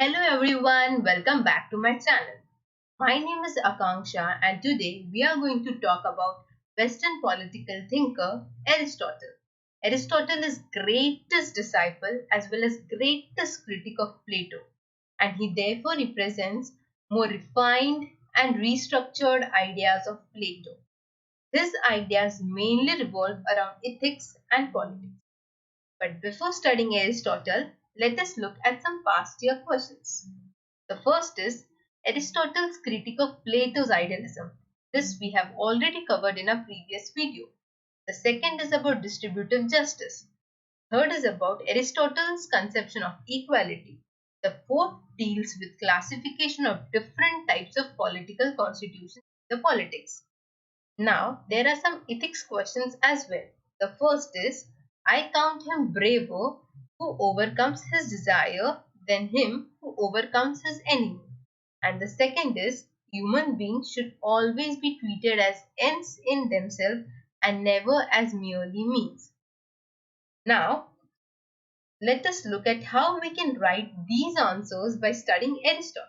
Hello everyone, welcome back to my channel. My name is Akanksha and today we are going to talk about Western political thinker Aristotle. Aristotle is greatest disciple as well as greatest critic of Plato, and he therefore represents more refined and restructured ideas of Plato. His ideas mainly revolve around ethics and politics. But before studying Aristotle, let us look at some past year questions. The first is Aristotle's critique of Plato's idealism. This we have already covered in a previous video. The second is about distributive justice. Third is about Aristotle's conception of equality. The fourth deals with classification of different types of political constitutions in the politics. Now, there are some ethics questions as well. The first is, I count him braver who overcomes his desire than him who overcomes his enemy. And the second is, human beings should always be treated as ends in themselves and never as merely means. Now, let us look at how we can write these answers by studying Aristotle.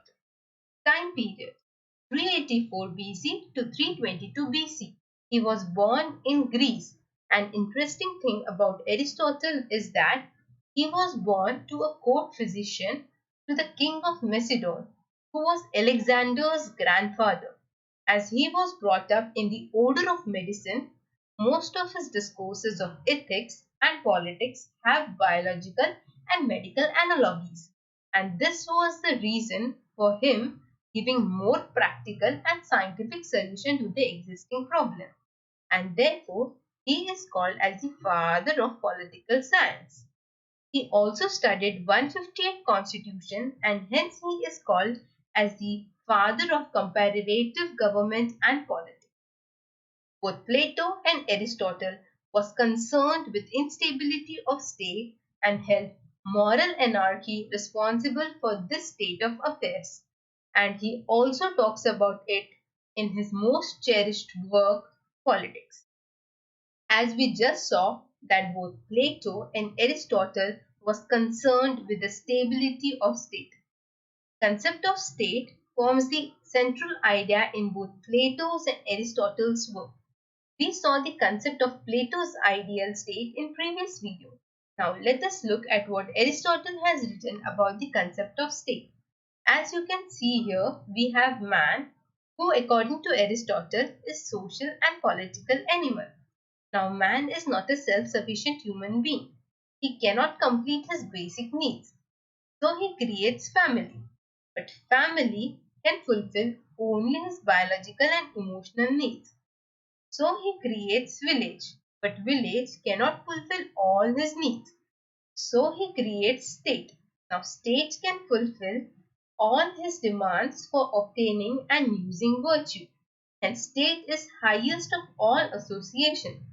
Time period 384 BC to 322 BC. He was born in Greece. An interesting thing about Aristotle is that he was born to a court physician to the king of Macedon, who was Alexander's grandfather. As he was brought up in the order of medicine, most of his discourses of ethics and politics have biological and medical analogies. And this was the reason for him giving more practical and scientific solution to the existing problem, and therefore he is called as the father of political science. He also studied 158 constitution and hence he is called as the father of comparative government and politics. Both Plato and Aristotle was concerned with instability of state and held moral anarchy responsible for this state of affairs. And he also talks about it in his most cherished work, Politics. As we just saw that both Plato and Aristotle was concerned with the stability of state. Concept of state forms the central idea in both Plato's and Aristotle's work. We saw the concept of Plato's ideal state in previous video. Now let us look at what Aristotle has written about the concept of state. As you can see here, we have man, who according to Aristotle is social and political animal. Now man is not a self-sufficient human being. He cannot complete his basic needs. So he creates family. But family can fulfill only his biological and emotional needs. So he creates village, but village cannot fulfill all his needs. So he creates state. Now state can fulfill all his demands for obtaining and using virtue. And state is highest of all association.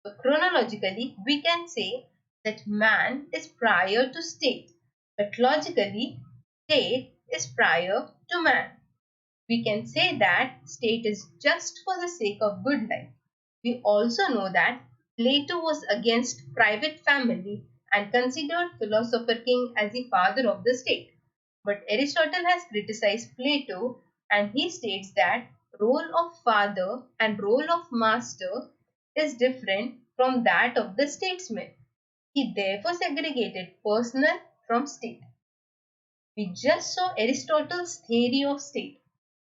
So chronologically we can say that man is prior to state, but logically state is prior to man. We can say that state is just for the sake of good life. We also know that Plato was against private family and considered philosopher king as the father of the state. But Aristotle has criticized Plato and he states that role of father and role of master is different from that of the statesman. He therefore segregated personal from state. We just saw Aristotle's theory of state.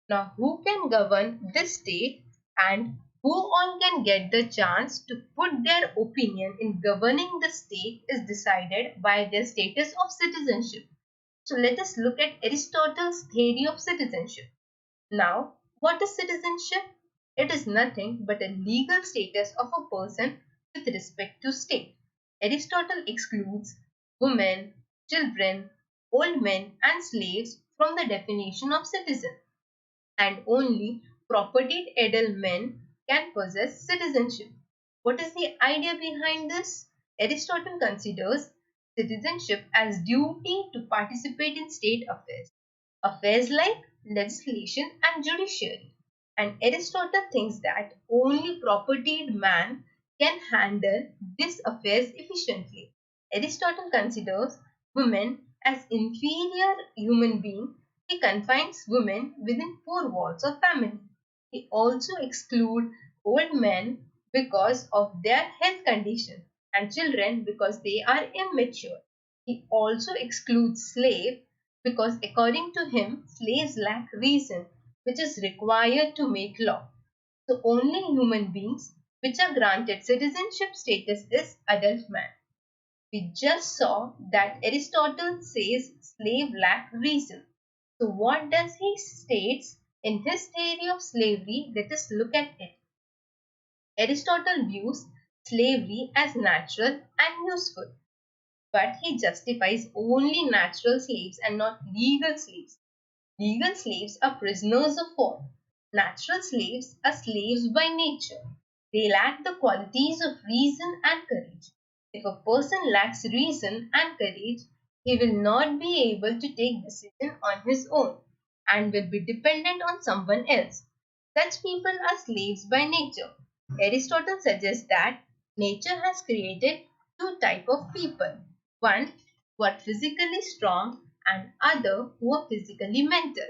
Now who can govern this state and who all can get the chance to put their opinion in governing the state is decided by their status of citizenship. So let us look at Aristotle's theory of citizenship. Now, what is citizenship? It is nothing but a legal status of a person with respect to state. Aristotle excludes women, children, old men and slaves from the definition of citizen, and only propertied adult men can possess citizenship. What is the idea behind this? Aristotle considers citizenship as duty to participate in state affairs, affairs like legislation and judiciary. And Aristotle thinks that only propertied man can handle these affairs efficiently. Aristotle considers women As inferior human being, he confines women within four walls of family. He also excludes old men because of their health condition and children because they are immature. He also excludes slaves because according to him, slaves lack reason, which is required to make law. So only human beings which are granted citizenship status is adult man. We just saw that Aristotle says slave lack reason. So what does he states in his theory of slavery? Let us look at it. Aristotle views slavery as natural and useful, but he justifies only natural slaves and not legal slaves. Legal slaves are prisoners of war. Natural slaves are slaves by nature. They lack the qualities of reason and courage. If a person lacks reason and courage, he will not be able to take decision on his own and will be dependent on someone else. Such people are slaves by nature. Aristotle suggests that nature has created two types of people. One who are physically strong and other who are physically mental.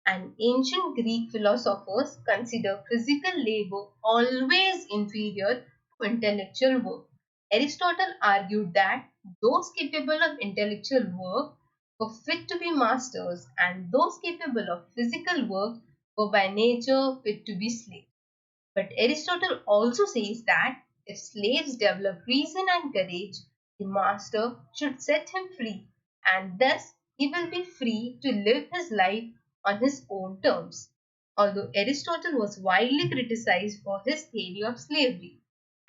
And ancient Greek philosophers consider physical labor always inferior to intellectual work. Aristotle argued that those capable of intellectual work were fit to be masters and those capable of physical work were by nature fit to be slaves. But Aristotle also says that if slaves develop reason and courage, the master should set him free, and thus he will be free to live his life on his own terms. Although Aristotle was widely criticized for his theory of slavery,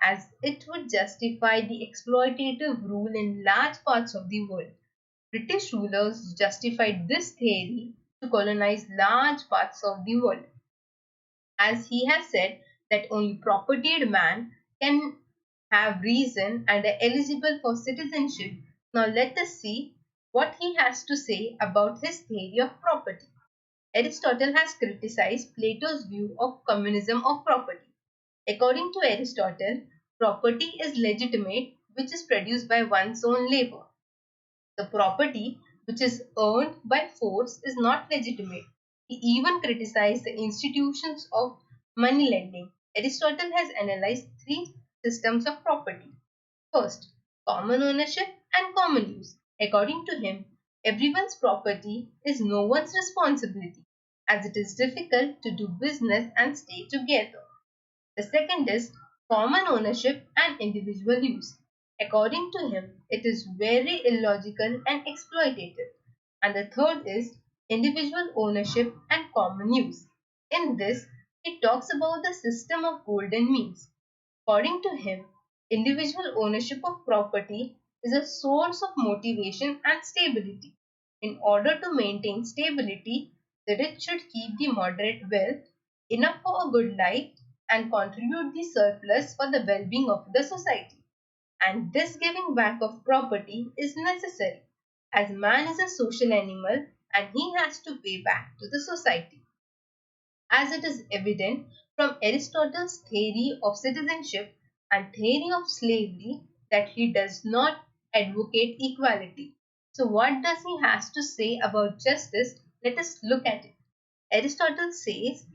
as it would justify the exploitative rule in large parts of the world. British rulers justified this theory to colonize large parts of the world, as he has said that only propertied man can have reason and are eligible for citizenship. Now let us see what he has to say about his theory of property. Aristotle has criticized Plato's view of communism of property. According to Aristotle, property is legitimate which is produced by one's own labor. The property which is earned by force is not legitimate. He even criticized the institutions of money lending. Aristotle has analyzed three systems of property. First, common ownership and common use. According to him, everyone's property is no one's responsibility, as it is difficult to do business and stay together. The second is common ownership and individual use. According to him, it is very illogical and exploitative. And the third is individual ownership and common use. In this, he talks about the system of golden means. According to him, individual ownership of property is a source of motivation and stability. In order to maintain stability, the rich should keep the moderate wealth enough for a good life and contribute the surplus for the well-being of the society. And this giving back of property is necessary, as man is a social animal and he has to pay back to the society. As it is evident from Aristotle's theory of citizenship and theory of slavery that he does not advocate equality. So what does he has to say about justice? Let us look at it. Aristotle says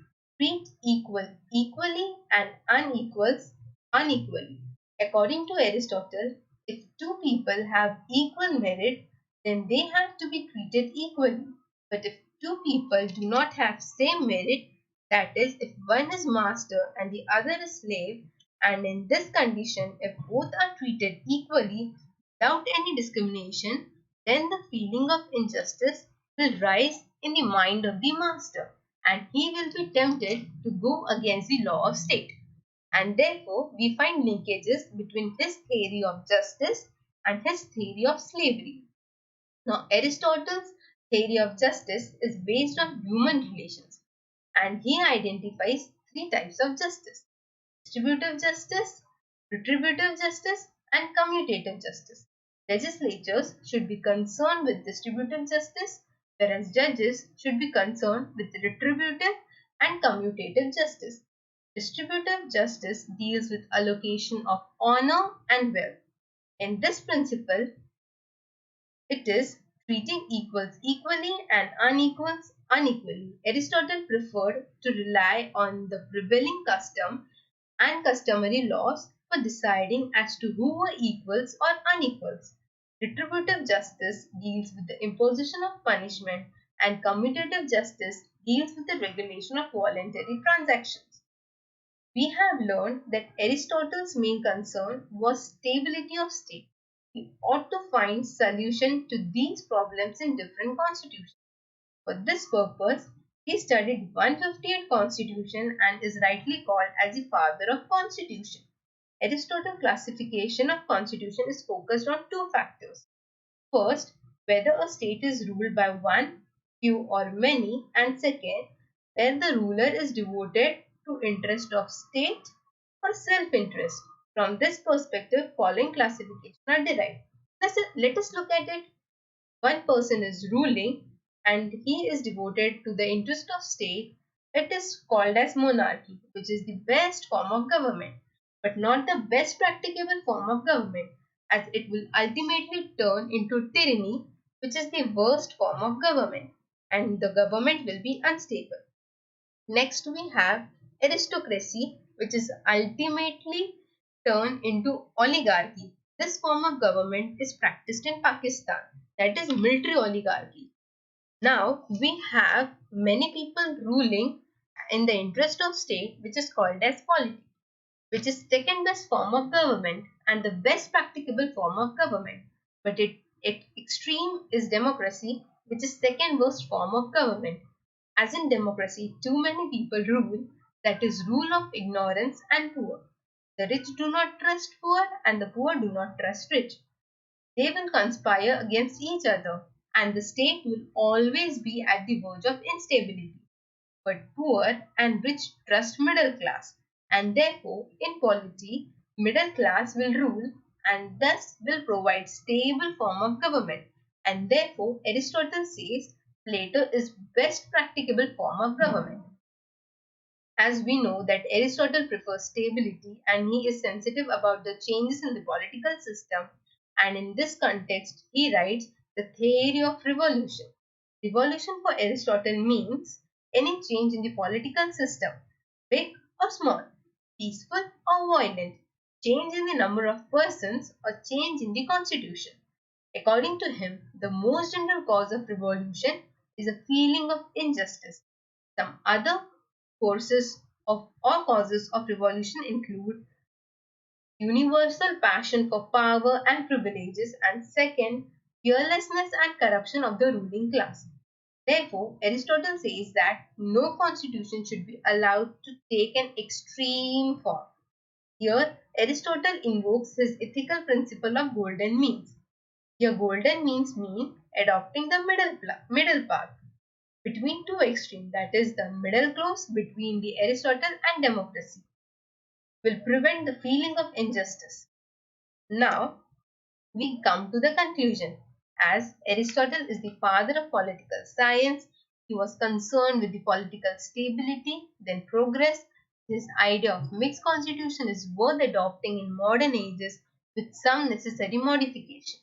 treat equally and unequals unequally. According to Aristotle, if two people have equal merit, then they have to be treated equally. But if two people do not have same merit, that is, if one is master and the other is slave, and in this condition, if both are treated equally without any discrimination, then the feeling of injustice will rise in the mind of the master, and he will be tempted to go against the law of state. And therefore, we find linkages between his theory of justice and his theory of slavery. Now, Aristotle's theory of justice is based on human relations, and he identifies three types of justice: distributive justice, retributive justice, and commutative justice. Legislatures should be concerned with distributive justice, whereas judges should be concerned with retributive and commutative justice. Distributive justice deals with allocation of honor and wealth. In this principle, it is treating equals equally and unequals unequally. Aristotle preferred to rely on the prevailing custom and customary laws for deciding as to who were equals or unequals. Retributive justice deals with the imposition of punishment, and commutative justice deals with the regulation of voluntary transactions. We have learned that Aristotle's main concern was stability of state. He ought to find solution to these problems in different constitutions. For this purpose, he studied 158 constitution and is rightly called as the father of constitution. Aristotle's classification of constitution is focused on two factors. First, whether a state is ruled by one, few or many, and second, whether the ruler is devoted to interest of state or self-interest. From this perspective, following classification are derived. Let us look at it. One person is ruling and he is devoted to the interest of state. It is called as monarchy, which is the best form of government, but not the best practicable form of government, as it will ultimately turn into tyranny, which is the worst form of government, and the government will be unstable. Next, we have aristocracy, which is ultimately turned into oligarchy. This form of government is practiced in Pakistan, that is military oligarchy. Now, we have many people ruling in the interest of state, which is called as polity, which is second best form of government and the best practicable form of government. But its extreme is democracy, which is second worst form of government. As in democracy, too many people rule, that is rule of ignorance and poor. The rich do not trust poor and the poor do not trust rich. They will conspire against each other and the state will always be at the verge of instability. But poor and rich trust middle class, and therefore in polity middle class will rule and thus will provide stable form of government, and therefore Aristotle says Plato is best practicable form of government. As we know that Aristotle prefers stability and he is sensitive about the changes in the political system, and in this context he writes the theory of revolution. Revolution for Aristotle means any change in the political system, big or small, peaceful or violent, change in the number of persons or change in the constitution. According to him, the most general cause of revolution is a feeling of injustice. Some other forces of or causes of revolution include universal passion for power and privileges, and second, fearlessness and corruption of the ruling class. Therefore, Aristotle says that no constitution should be allowed to take an extreme form. Here, Aristotle invokes his ethical principle of golden means. Here, golden means mean adopting the middle path between two extremes, that is, the middle course between the Aristotle and democracy, will prevent the feeling of injustice. Now, we come to the conclusion. As Aristotle is the father of political science, he was concerned with the political stability, then progress. His idea of mixed constitution is worth adopting in modern ages with some necessary modification.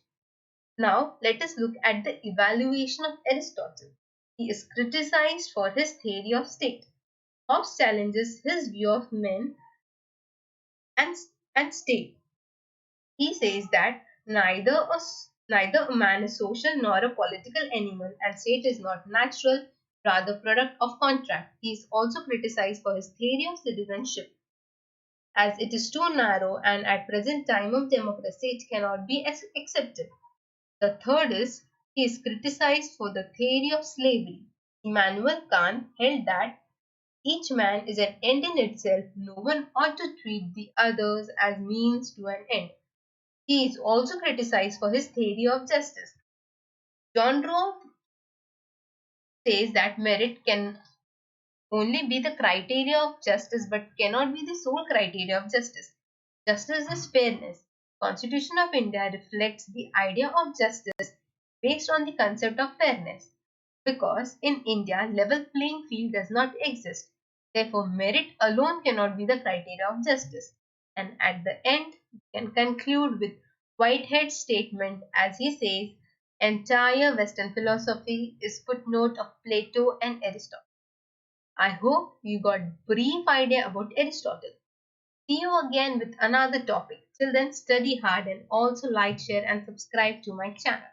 Now, let us look at the evaluation of Aristotle. He is criticized for his theory of state. Hobbes challenges his view of men and, and state. He says that neither a man is social nor a political animal, and state is not natural, rather product of contract. He is also criticized for his theory of citizenship, as it is too narrow and at present time of democracy it cannot be accepted. The third is he is criticized for the theory of slavery. Immanuel Kant held that each man is an end in itself. No one ought to treat the others as means to an end. He is also criticized for his theory of justice. John Rawls says that merit can only be the criteria of justice but cannot be the sole criteria of justice. Justice is fairness. Constitution of India reflects the idea of justice based on the concept of fairness. Because in India, level playing field does not exist. Therefore, merit alone cannot be the criteria of justice. And at the end, we can conclude with Whitehead's statement as he says, Entire Western philosophy is footnote of Plato and Aristotle. I hope you got brief idea about Aristotle. See you again with another topic. Till then, study hard and also like, share and subscribe to my channel.